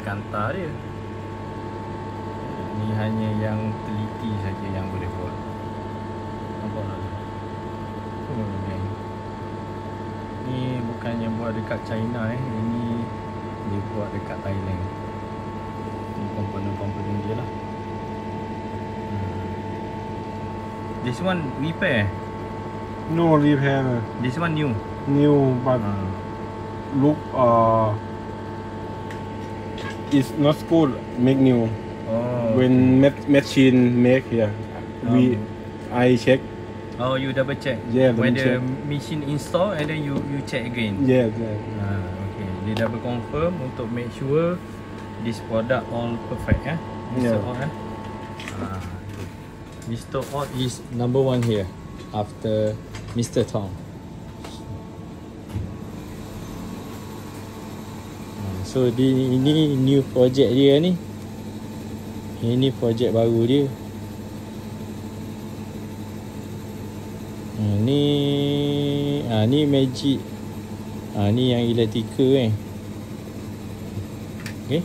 kantar dia. Ni hanya yang teliti saja yang boleh buat. Nampak tak? Ni bukannya buat dekat China ini dia buat dekat Thailand. Ni komponen-komponen dia lah. This one repair. No repair. This one new. New, but look it's not good. Make new. Oh. When machine make here, I check. Oh, you double check. Yeah, when the double check. machine install and then you check again. Yeah. Okay. Dia double confirm untuk make sure this product all perfect Mr. Yeah. Ott Mr. Ott is number one here after Mr. Tong. So ini new project dia ni. Ini projek baru dia. Ni magic. Ni yang electrical Okay.